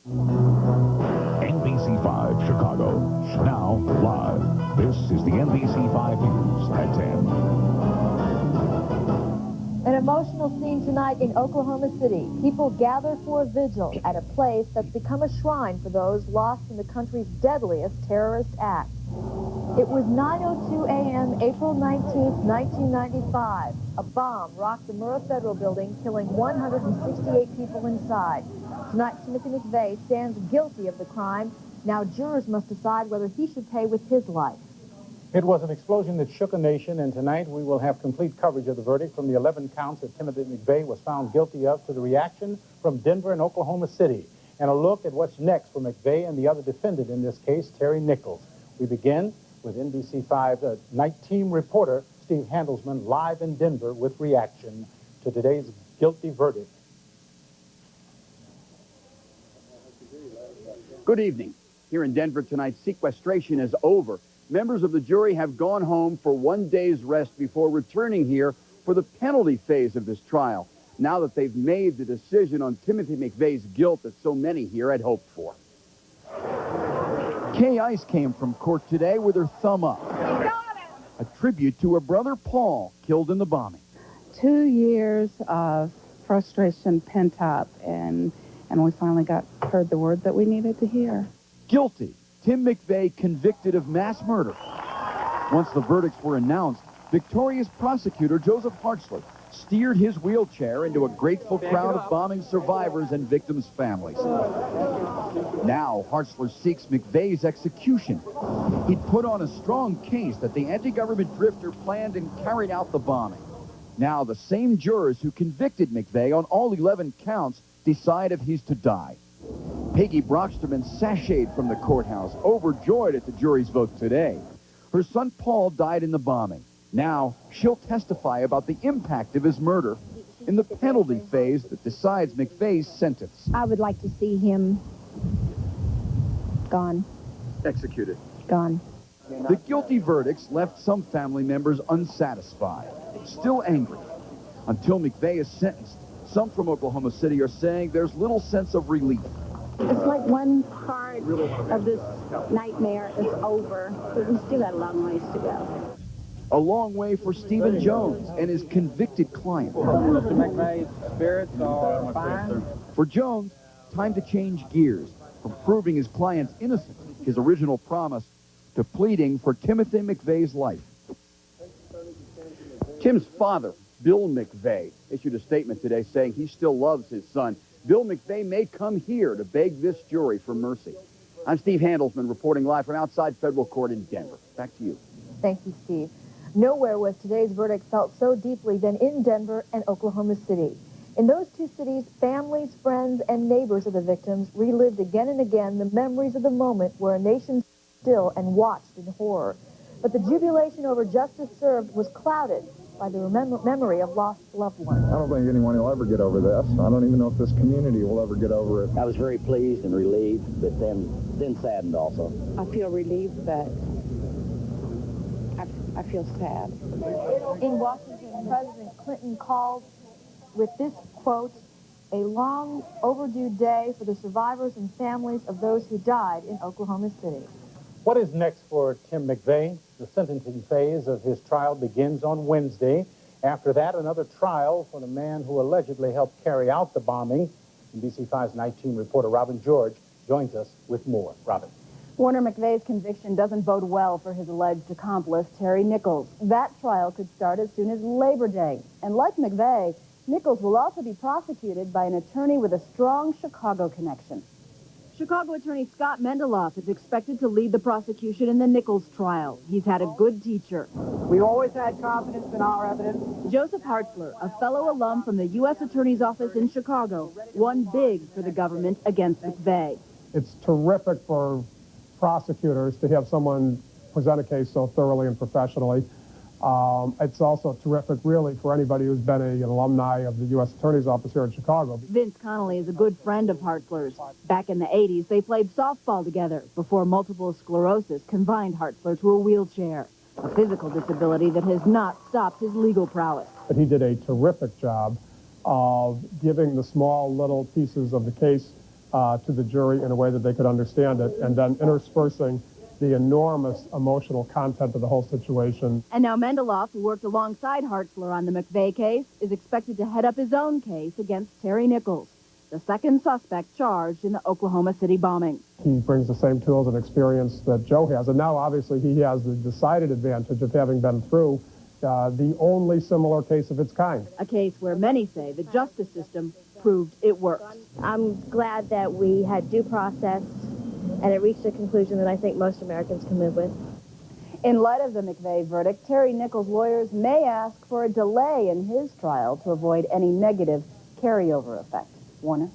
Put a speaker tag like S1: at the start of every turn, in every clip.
S1: NBC5 Chicago. Now, live. This is the NBC5 News at 10.
S2: An emotional scene tonight in Oklahoma City. People gather for a vigil at a place that's become a shrine for those lost in the country's deadliest terrorist act. It was 9:02 a.m., April 19th, 1995. A bomb rocked the Murrah Federal Building, killing 168 people inside. Tonight, Timothy McVeigh stands guilty of the crime. Now jurors must decide whether he should pay with his life.
S3: It was an explosion that shook a nation, and tonight we will have complete coverage of the verdict from the 11 counts that Timothy McVeigh was found guilty of to the reaction from Denver and Oklahoma City, and a look at what's next for McVeigh and the other defendant in this case, Terry Nichols. We begin with NBC5 night team reporter Steve Handelsman live in Denver with reaction to today's guilty verdict.
S4: Good evening. Here in Denver tonight, sequestration is over. Members of the jury have gone home for 1 day's rest before returning here for the penalty phase of this trial, now that they've made the decision on Timothy McVeigh's guilt that so many here had hoped for. Kay Ice came from court today with her thumb up. A tribute to her brother Paul, killed in the bombing.
S5: 2 years of frustration pent up, and we finally heard the word that we needed to hear.
S4: Guilty. Tim McVeigh convicted of mass murder. Once the verdicts were announced, victorious prosecutor Joseph Hartzler steered his wheelchair into a grateful crowd of bombing survivors and victims' families. Now, Hartzler seeks McVeigh's execution. He'd put on a strong case that the anti-government drifter planned and carried out the bombing. Now, the same jurors who convicted McVeigh on all 11 counts decide if he's to die. Peggy Brocksterman sashayed from the courthouse, overjoyed at the jury's vote today. Her son Paul died in the bombing. Now, she'll testify about the impact of his murder in the penalty phase that decides McVeigh's sentence.
S6: I would like to see him gone.
S4: Executed.
S6: Gone.
S4: The guilty verdicts left some family members unsatisfied, still angry. Until McVeigh is sentenced, some from Oklahoma City are saying there's little sense of relief.
S6: It's like one part of this nightmare is over, but we still got a long ways to go.
S4: A long way for Stephen Jones and his convicted client.
S7: Mr. McVeigh's spirits are fine.
S4: For Jones, time to change gears from proving his client's innocent, his original promise, to pleading for Timothy McVeigh's life. Tim's father, Bill McVeigh, issued a statement today saying he still loves his son. Bill McVeigh may come here to beg this jury for mercy. I'm Steve Handelsman reporting live from outside federal court in Denver. Back to you.
S2: Thank you, Steve. Nowhere was today's verdict felt so deeply than in Denver and Oklahoma City. In those two cities, families, friends, and neighbors of the victims relived again and again the memories of the moment where a nation stood still and watched in horror. But the jubilation over justice served was clouded by the memory of lost loved ones.
S8: I don't think anyone will ever get over this. I don't even know if this community will ever get over it.
S9: I was very pleased and relieved, but then saddened also.
S5: I feel relieved, but I feel sad.
S2: In Washington, President Clinton called with this quote, "A long overdue day for the survivors and families of those who died in Oklahoma City."
S3: What is next for Tim McVeigh? The sentencing phase of his trial begins on Wednesday. After that, another trial for the man who allegedly helped carry out the bombing. NBC5's night team reporter Robin George joins us with more. Robin.
S10: Warner McVeigh's conviction doesn't bode well for his alleged accomplice, Terry Nichols. That trial could start as soon as Labor Day. And like McVeigh, Nichols will also be prosecuted by an attorney with a strong Chicago connection. Chicago attorney Scott Mendeloff is expected to lead the prosecution in the Nichols trial. He's had a good teacher.
S7: We've always had confidence in our evidence.
S10: Joseph Hartzler, a fellow alum from the U.S. Attorney's Office in Chicago, won big for the government against McVeigh.
S11: It's terrific for prosecutors to have someone present a case so thoroughly and professionally. It's also terrific, really, for anybody who's been an alumni of the U.S. Attorney's Office here in Chicago.
S10: Vince Connolly is a good friend of Hartzler's. Back in the 80s, they played softball together before multiple sclerosis confined Hartzler to a wheelchair, a physical disability that has not stopped his legal prowess.
S11: But he did a terrific job of giving the small little pieces of the case to the jury in a way that they could understand it, and then interspersing the enormous emotional content of the whole situation.
S10: And now Mendeloff, who worked alongside Hartzler on the McVeigh case, is expected to head up his own case against Terry Nichols, the second suspect charged in the Oklahoma City bombing.
S11: He brings the same tools and experience that Joe has, and now obviously he has the decided advantage of having been through the only similar case of its kind.
S10: A case where many say the justice system proved it works.
S12: I'm glad that we had due process and it reached a conclusion that I think most Americans can live with.
S10: In light of the McVeigh verdict, Terry Nichols' lawyers may ask for a delay in his trial to avoid any negative carryover effect. Warner?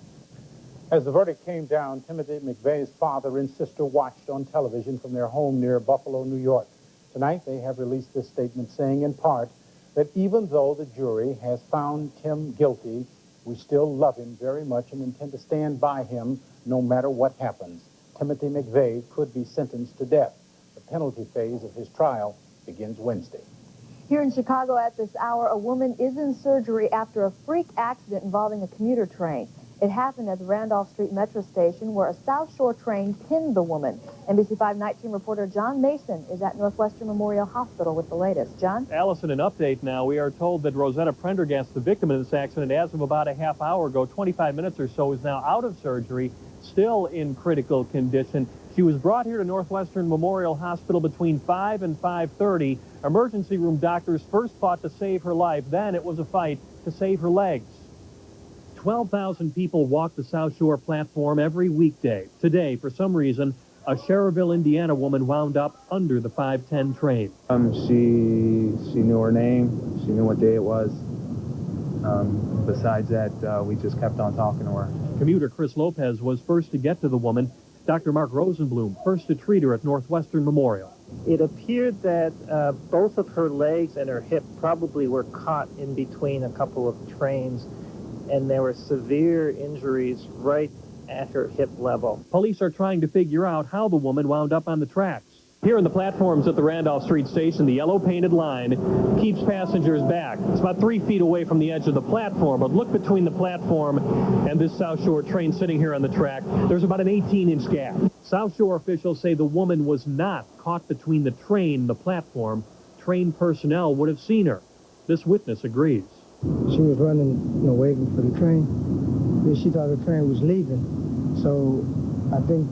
S3: As the verdict came down, Timothy McVeigh's father and sister watched on television from their home near Buffalo, New York. Tonight, they have released this statement saying, in part, that even though the jury has found Tim guilty, we still love him very much and intend to stand by him no matter what happens. Timothy McVeigh could be sentenced to death. The penalty phase of his trial begins Wednesday.
S2: Here in Chicago at this hour, a woman is in surgery after a freak accident involving a commuter train. It happened at the Randolph Street Metro Station where a South Shore train pinned the woman. NBC 5 night team reporter John Mason is at Northwestern Memorial Hospital with the latest. John?
S13: Allison, an update now. We are told that Rosetta Prendergast, the victim of this accident, as of about a half hour ago, 25 minutes or so, is now out of surgery, still in critical condition. She was brought here to Northwestern Memorial Hospital between 5 and 5:30. Emergency room doctors first fought to save her life. Then it was a fight to save her legs. 12,000 people walk the South Shore platform every weekday. Today, for some reason, a Cherville, Indiana woman wound up under the 510 train.
S14: She knew her name. She knew what day it was. Besides that, we just kept on talking to her.
S13: Commuter Chris Lopez was first to get to the woman. Dr. Mark Rosenblum, first to treat her at Northwestern Memorial.
S15: It appeared that both of her legs and her hip probably were caught in between a couple of trains, and there were severe injuries right at her hip level.
S13: Police are trying to figure out how the woman wound up on the tracks. Here in the platforms at the Randolph Street Station, the yellow painted line keeps passengers back. It's about 3 feet away from the edge of the platform, but look between the platform and this South Shore train sitting here on the track. There's about an 18-inch gap. South Shore officials say the woman was not caught between the train and the platform. Train personnel would have seen her. This witness agrees.
S16: She was running, waiting for the train. Then she thought the train was leaving. So I think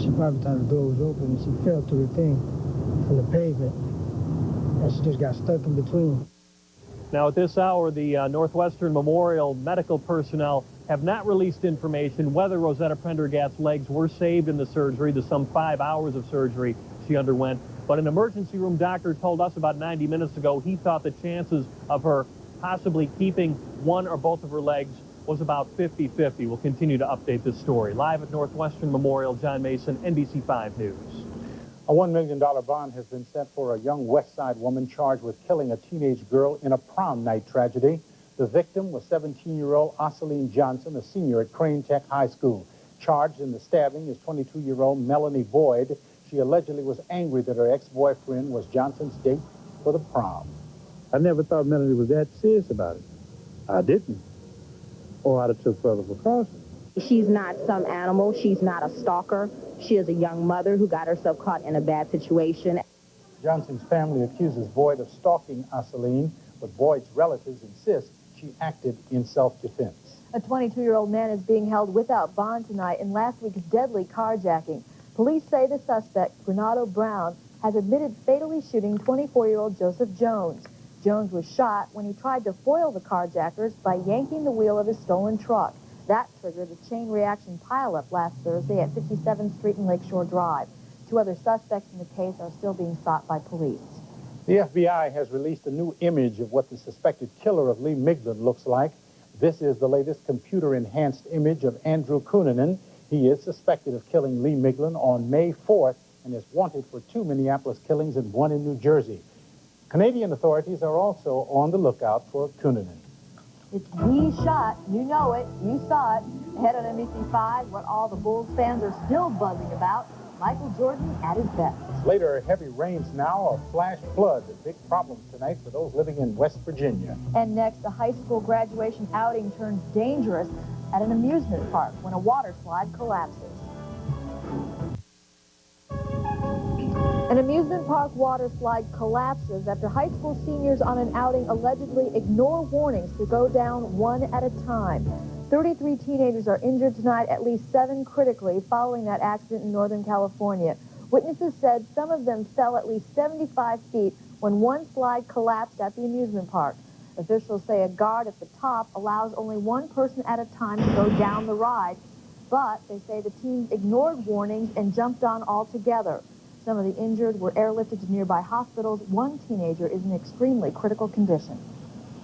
S16: she probably thought the door was open and she fell through the thing from the pavement. And she just got stuck in between.
S13: Now, at this hour, the Northwestern Memorial medical personnel have not released information whether Rosetta Prendergast's legs were saved in the surgery, the some 5 hours of surgery she underwent. But an emergency room doctor told us about 90 minutes ago he thought the chances of her possibly keeping one or both of her legs was about 50-50. We'll continue to update this story. Live at Northwestern Memorial, John Mason, NBC 5 News.
S3: A $1 million bond has been set for a young West Side woman charged with killing a teenage girl in a prom night tragedy. The victim was 17-year-old Osceline Johnson, a senior at Crane Tech High School. Charged in the stabbing is 22-year-old Melanie Boyd. She allegedly was angry that her ex-boyfriend was Johnson's date for the prom.
S17: I never thought Melanie was that serious about it. I didn't. Or I'd have took further precautions.
S18: She's not some animal. She's not a stalker. She is a young mother who got herself caught in a bad situation.
S3: Johnson's family accuses Boyd of stalking Osceline, but Boyd's relatives insist she acted in self-defense.
S2: A 22-year-old man is being held without bond tonight in last week's deadly carjacking. Police say the suspect, Granado Brown, has admitted fatally shooting 24-year-old Joseph Jones. Jones was shot when he tried to foil the carjackers by yanking the wheel of his stolen truck. That triggered a chain reaction pileup last Thursday at 57th Street and Lakeshore Drive. 2 other suspects in the case are still being sought by police.
S3: The FBI has released a new image of what the suspected killer of Lee Miglin looks like. This is the latest computer-enhanced image of Andrew Cunanan. He is suspected of killing Lee Miglin on May 4th and is wanted for 2 Minneapolis killings and 1 in New Jersey. Canadian authorities are also on the lookout for Cunanan.
S2: It's the shot. You know it. You saw it. Ahead on NBC 5, what all the Bulls fans are still buzzing about, Michael Jordan at his best.
S3: Later, heavy rains now, a flash flood. Big problems tonight for those living in West Virginia.
S2: And next, a high school graduation outing turns dangerous at an amusement park when a water slide collapses. An amusement park water slide collapses after high school seniors on an outing allegedly ignore warnings to go down one at a time. 33 teenagers are injured tonight, at least 7 critically, following that accident in Northern California. Witnesses said some of them fell at least 75 feet when one slide collapsed at the amusement park. Officials say a guard at the top allows only one person at a time to go down the ride, but they say the teens ignored warnings and jumped on altogether. Some of the injured were airlifted to nearby hospitals. One teenager is in extremely critical condition.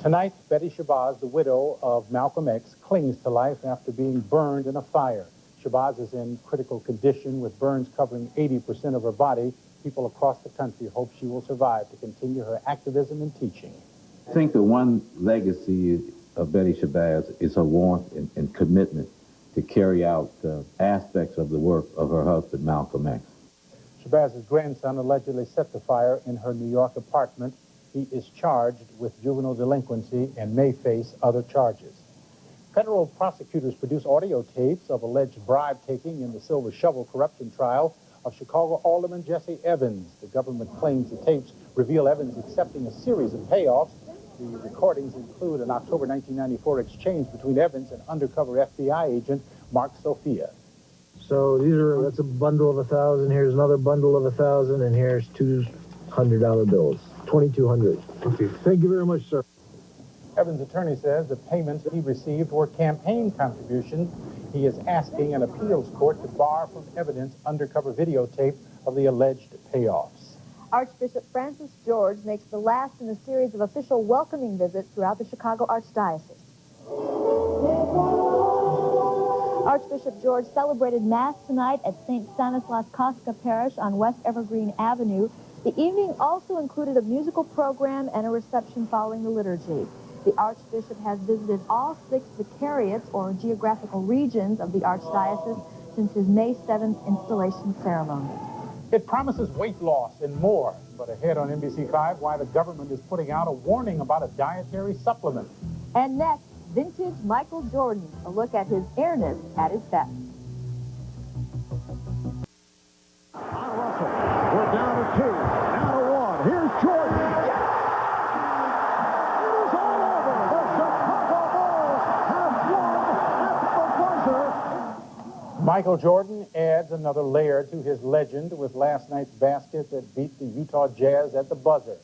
S3: Tonight, Betty Shabazz, the widow of Malcolm X, clings to life after being burned in a fire. Shabazz is in critical condition with burns covering 80% of her body. People across the country hope she will survive to continue her activism and teaching.
S19: I think the one legacy of Betty Shabazz is her warmth and commitment to carry out aspects of the work of her husband, Malcolm X.
S3: Shabazz's grandson allegedly set the fire in her New York apartment. He is charged with juvenile delinquency and may face other charges. Federal prosecutors produced audio tapes of alleged bribe-taking in the Silver Shovel corruption trial of Chicago Alderman Jesse Evans. The government claims the tapes reveal Evans accepting a series of payoffs. The recordings include an October 1994 exchange between Evans and undercover FBI agent Mark Sophia.
S20: So that's a bundle of 1,000, here's another bundle of 1,000, and here's $200 bills, 2,200. Okay, thank you very much, sir.
S3: Evans' attorney says the payments he received were campaign contributions. He is asking an appeals court to bar from evidence undercover videotape of the alleged payoffs.
S2: Archbishop Francis George makes the last in a series of official welcoming visits throughout the Chicago Archdiocese. Archbishop George celebrated Mass tonight at St. Stanislaus Kostka Parish on West Evergreen Avenue. The evening also included a musical program and a reception following the liturgy. The Archbishop has visited all 6 vicariates, or geographical regions, of the Archdiocese since his May 7th installation ceremony.
S3: It promises weight loss and more, but ahead on NBC5, why the government is putting out a warning about a dietary supplement.
S2: And next, vintage Michael Jordan, a look at his airness at his best.
S4: We're down to 2, now to 1. Here's Jordan. It is all over. The Chicago Bulls have won at the buzzer.
S3: Michael Jordan adds another layer to his legend with last night's basket that beat the Utah Jazz at the buzzer.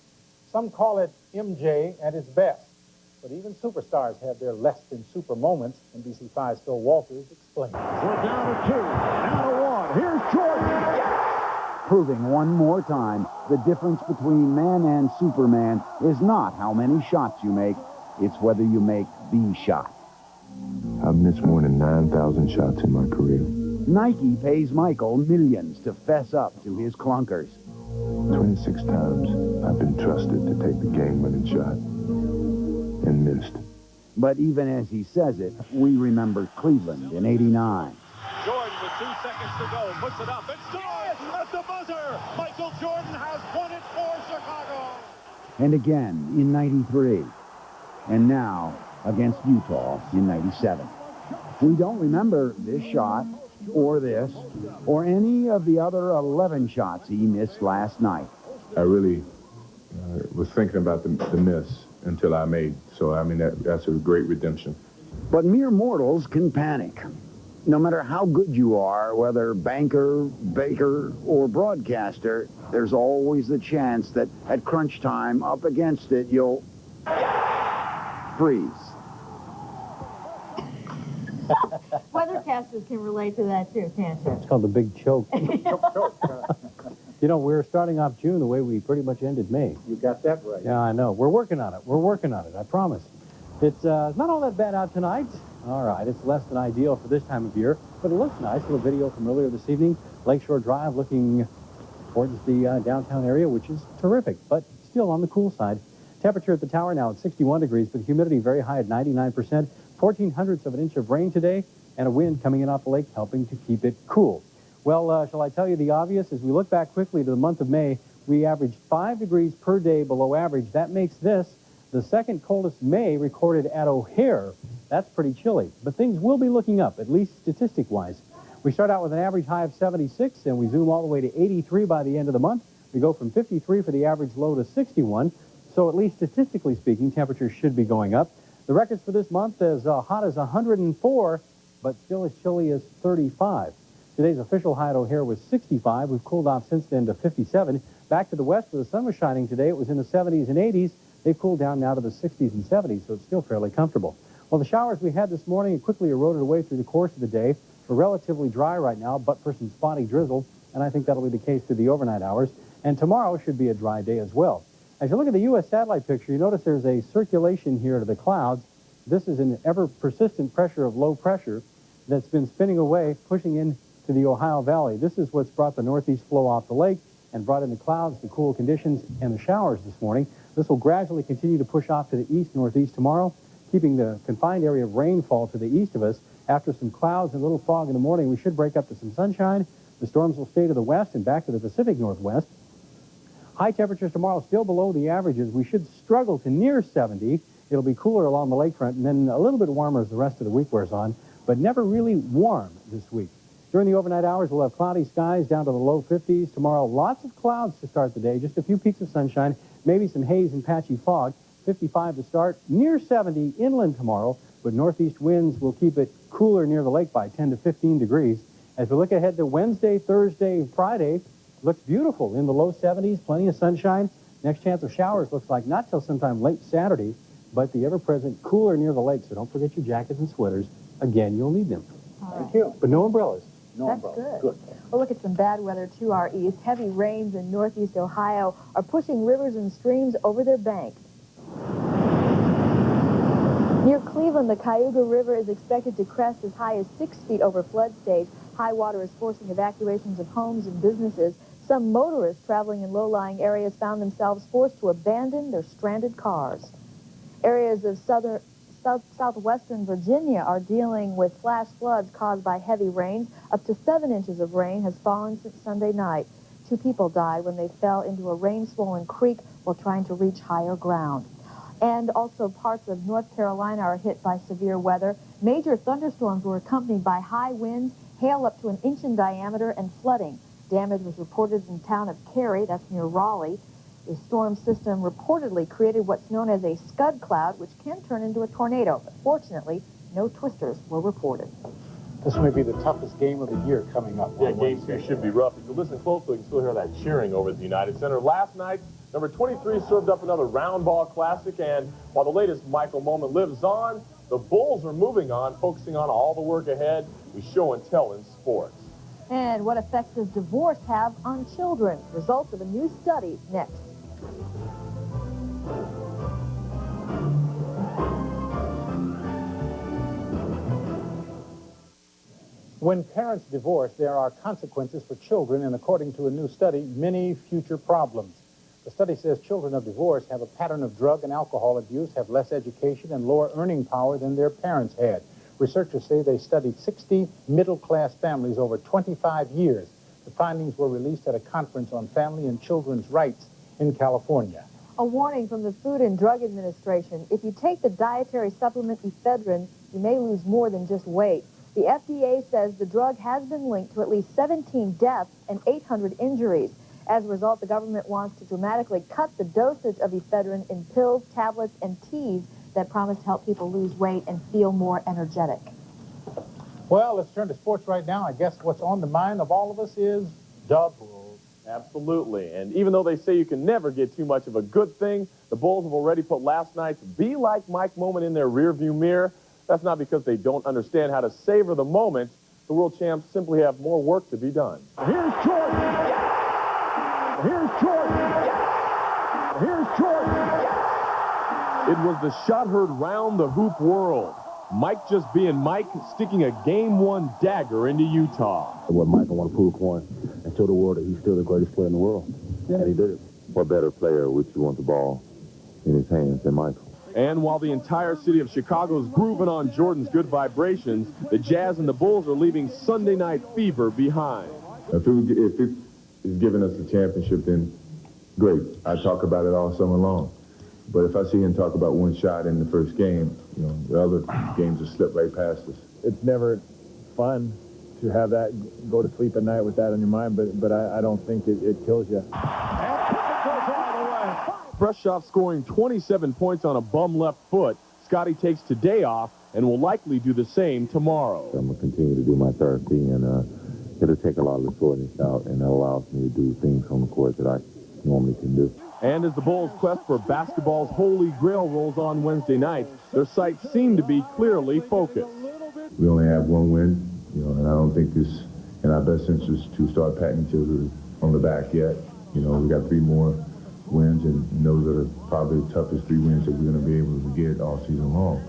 S3: Some call it MJ at his best, but even superstars have their less-than-super moments. NBC5's Phil Walters explains.
S4: We're down to 2, now to 1. Here's Jordan. Proving one more time the difference between man and Superman is not how many shots you make, it's whether you make the shot.
S8: I've missed more than 9,000 shots in my career.
S4: Nike pays Michael millions to fess up to his clunkers.
S8: 26 times I've been trusted to take the game-winning shot and missed.
S4: But even as he says it, we remember Cleveland in '89.
S21: Jordan with 2 seconds to go, puts it up, and scores at the buzzer. Michael Jordan has won it for Chicago.
S4: And again in '93. And now against Utah in '97. We don't remember this shot, or this, or any of the other 11 shots he missed last night.
S8: I really was thinking about the miss until I made. So, I mean, that's a great redemption.
S4: But mere mortals can panic. No matter how good you are, whether banker, baker, or broadcaster, there's always the chance that at crunch time, up against it, you'll freeze.
S2: Weathercasters can relate to that too, can't you?
S22: It's called the big choke. You know, we're starting off June the way we pretty much ended May.
S3: You got that right.
S22: Yeah, I know. We're working on it. We're working on it, I promise. It's not all that bad out tonight. All right, it's less than ideal for this time of year, but it looks nice. A little video from earlier this evening. Lakeshore Drive looking towards the downtown area, which is terrific, but still on the cool side. Temperature at the tower now at 61 degrees, but humidity very high at 99%. 0.14 of an inch of rain today, and a wind coming in off the lake helping to keep it cool. Well, shall I tell you the obvious? As we look back quickly to the month of May, we averaged 5 degrees per day below average. That makes this the second coldest May recorded at O'Hare That's pretty chilly, but things will be looking up, at least statistic-wise. We start out with an average high of 76, and we zoom all the way to 83 by the end of the month. We go from 53 for the average low to 61, so at least statistically speaking, temperatures should be going up. The records for this month as hot as 104, but still as chilly as 35. Today's official high at O'Hare was 65. We've cooled off since then to 57. Back to the west where the sun was shining today, it was in the 70s and 80s. They've cooled down now to the 60s and 70s, so it's still fairly comfortable. Well, the showers we had this morning quickly eroded away through the course of the day. We're relatively dry right now, but for some spotty drizzle, and I think that'll be the case through the overnight hours. And tomorrow should be a dry day as well. As you look at the U.S. satellite picture, you notice there's a circulation here to the clouds. This is an ever-persistent pressure of low pressure that's been spinning away, pushing into the Ohio Valley. This is what's brought the northeast flow off the lake and brought in the clouds, the cool conditions, and the showers this morning. This will gradually continue to push off to the east-northeast tomorrow, keeping the confined area of rainfall to the east of us. After some clouds and a little fog in the morning, we should break up to some sunshine. The storms will stay to the west and back to the Pacific Northwest. High temperatures tomorrow still below the averages. We should struggle to near 70. It'll be cooler along the lakefront and then a little bit warmer as the rest of the week wears on, but never really warm this week. During the overnight hours, we'll have cloudy skies down to the low 50s. Tomorrow, lots of clouds to start the day, just a few peaks of sunshine, maybe some haze and patchy fog. 55 to start, near 70 inland tomorrow, but northeast winds will keep it cooler near the lake by 10 to 15 degrees. As we look ahead to Wednesday, Thursday, Friday, looks beautiful in the low 70s, plenty of sunshine. Next chance of showers looks like not till sometime late Saturday, but the ever-present cooler near the lake, so don't forget your jackets and sweaters. Again, you'll need them.
S3: Thank you.
S22: But no umbrellas.
S2: That's good. We'll look at some bad weather to our east. Heavy rains in northeast Ohio are pushing rivers and streams over their banks. Near Cleveland, the Cayuga River is expected to crest as high as 6 feet over flood stage. High water is forcing evacuations of homes and businesses. Some motorists traveling in low-lying areas found themselves forced to abandon their stranded cars. Areas of southwestern Virginia are dealing with flash floods caused by heavy rains. Up to 7 inches of rain has fallen since Sunday night. 2 people died when they fell into a rain-swollen creek while trying to reach higher ground. And also parts of North Carolina are hit by severe weather. Major thunderstorms were accompanied by high winds, hail up to 1 inch in diameter, and flooding. Damage was reported in the town of Cary, that's near Raleigh. The storm system reportedly created what's known as a scud cloud, which can turn into a tornado. But fortunately, no twisters were reported.
S3: This may be the toughest game of the year coming up.
S1: Yeah, game 2 should be rough. If you listen closely, you can still hear that cheering over at the United Center. Last night, number 23 served up another round ball classic, and while the latest Michael moment lives on, the Bulls are moving on, focusing on all the work ahead with show and tell in sports.
S2: And what effects does divorce have on children? Results of a new study next.
S3: When parents divorce, there are consequences for children, and according to a new study, many future problems. The study says children of divorce have a pattern of drug and alcohol abuse, have less education, and lower earning power than their parents had. Researchers say they studied 60 middle-class families over 25 years. The findings were released at a conference on family and children's rights in California.
S2: A warning from the Food and Drug Administration. If you take the dietary supplement ephedrine, you may lose more than just weight. The FDA says the drug has been linked to at least 17 deaths and 800 injuries. As a result, the government wants to dramatically cut the dosage of ephedrine in pills, tablets, and teas that promise to help people lose weight and feel more energetic.
S3: Well, let's turn to sports right now. I guess what's on the mind of all of us is dub rules.
S1: Absolutely. And even though they say you can never get too much of a good thing, the Bulls have already put last night's Be Like Mike moment in their rearview mirror. That's not because they don't understand how to savor the moment. The world champs simply have more work to be done.
S17: Here's Jordan. Here's Jordan. Here's Jordan.
S1: It was the shot heard round the hoop world. Mike just being Mike, sticking a game-1 dagger into Utah.
S6: What Michael want to prove one and show the world that he's still the greatest player in the world. Yeah. And he did it.
S8: What better player would you want the ball in his hands than Michael?
S1: And while the entire city of Chicago is grooving on Jordan's good vibrations, the Jazz and the Bulls are leaving Sunday night fever behind.
S8: If it is giving us a championship, then great. I talk about it all summer long. But if I see him talk about one shot in the first game, you know, the other games will slip right past us.
S20: It's never fun to have that go to sleep at night with that on your mind, but I don't think it kills you.
S1: Fresh off scoring 27 points on a bum left foot, Scotty takes today off and will likely do the same tomorrow.
S6: I'm going to continue to do my therapy, and it'll take a lot of the soreness out, and it allows me to do things on the court that I normally can do.
S1: And as the Bulls' quest for basketball's holy grail rolls on Wednesday night, their sights seem to be clearly focused.
S8: We only have one win, you know, and I don't think it's in our best interest to start patting each other on the back yet. You know, we got 3 more wins, and those are probably the toughest 3 wins that we're going to be able to get all season long.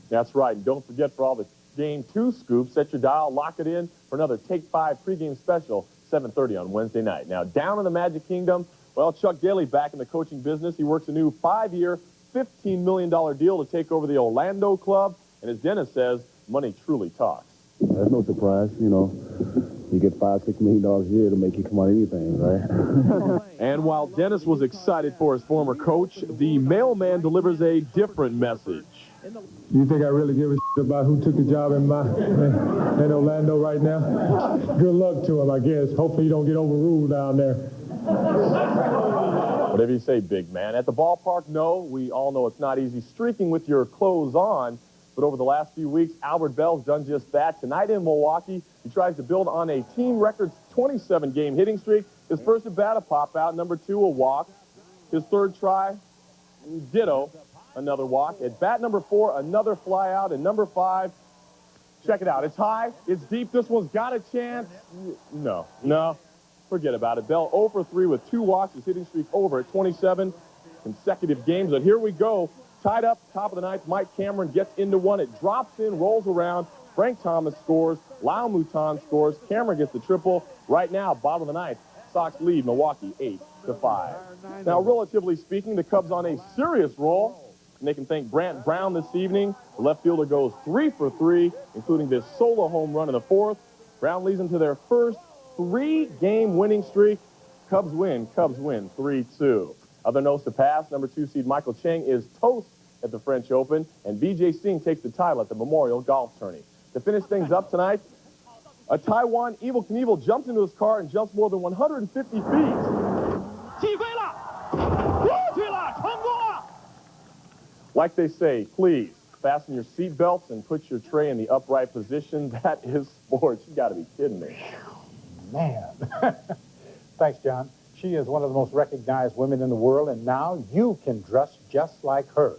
S1: That's right. And don't forget, for all the Game 2 scoops, set your dial, lock it in for another Take 5 pregame special, 7:30 on Wednesday night. Now, down in the Magic Kingdom, well, Chuck Daly back in the coaching business. He works a new 5-year, $15 million deal to take over the Orlando club. And as Dennis says, money truly talks.
S6: That's no surprise, you know. You get $5-6 million a year to make you come on anything, right?
S1: And while Dennis was excited for his former coach, the mailman delivers a different message.
S11: You think I really give a shit about who took the job in Orlando right now? Good luck to him, I guess. Hopefully you don't get overruled down there.
S1: Whatever you say, big man. At the ballpark, no. We all know it's not easy streaking with your clothes on. But over the last few weeks, Albert Bell's done just that. Tonight in Milwaukee, he tries to build on a team record 27-game hitting streak. His first at bat, a pop out. Number 2, a walk. His third try, ditto, another walk. At bat number 4, another fly out. And number 5, check it out. It's high. It's deep. This one's got a chance. No. Forget about it. Bell 0 for 3 with 2 walks. His hitting streak over at 27 consecutive games. But here we go. Tied up, top of the ninth. Mike Cameron gets into one. It drops in, rolls around. Frank Thomas scores. Lyle Mouton scores. Cameron gets the triple. Right now, bottom of the ninth, Sox lead Milwaukee 8-5. Now, relatively speaking, the Cubs on a serious roll. And they can thank Brant Brown this evening. The left fielder goes 3 for 3, including this solo home run in the 4th. Brown leads them to their first 3-game winning streak. Cubs win 3-2. Other notes to pass, number 2 seed Michael Chang is toast at the French Open, and B.J. Singh takes the title at the Memorial Golf Tourney. To finish things up tonight, a Taiwan Evel Knievel jumps into his car and jumps more than 150 feet. Like they say, please fasten your seat belts and put your tray in the upright position. That is sports. You got to be kidding me.
S3: Man. Thanks, John. She is one of the most recognized women in the world, and now you can dress just like her.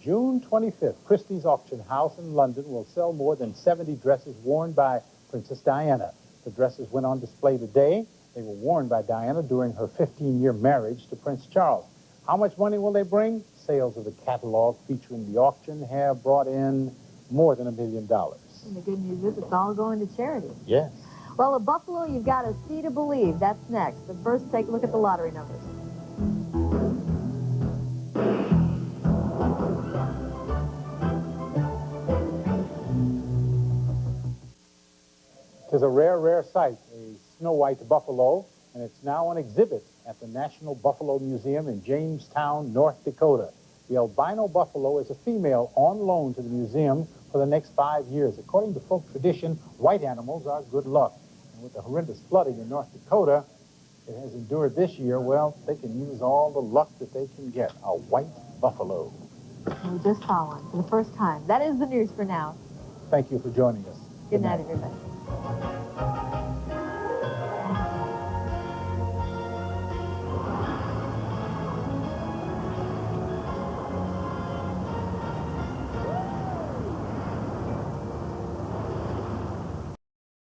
S3: June 25th, Christie's Auction House in London will sell more than 70 dresses worn by Princess Diana. The dresses went on display today. They were worn by Diana during her 15-year marriage to Prince Charles. How much money will they bring? Sales of the catalog featuring the auction have brought in more than $1 million.
S2: And the good news is it's all going to charity.
S3: Yes.
S2: Well, at Buffalo, you've got to see to believe. That's next. But first, take a look at the lottery numbers.
S3: It is a rare, rare sight, a snow-white buffalo, and it's now on exhibit at the National Buffalo Museum in Jamestown, North Dakota. The albino buffalo is a female on loan to the museum for the next 5 years. According to folk tradition, white animals are good luck. And with the horrendous flooding in North Dakota it has endured this year, well, they can use all the luck that they can get. A white buffalo.
S2: We just saw one for the first time. That is the news for now.
S3: Thank you for joining us.
S2: Good night, everybody.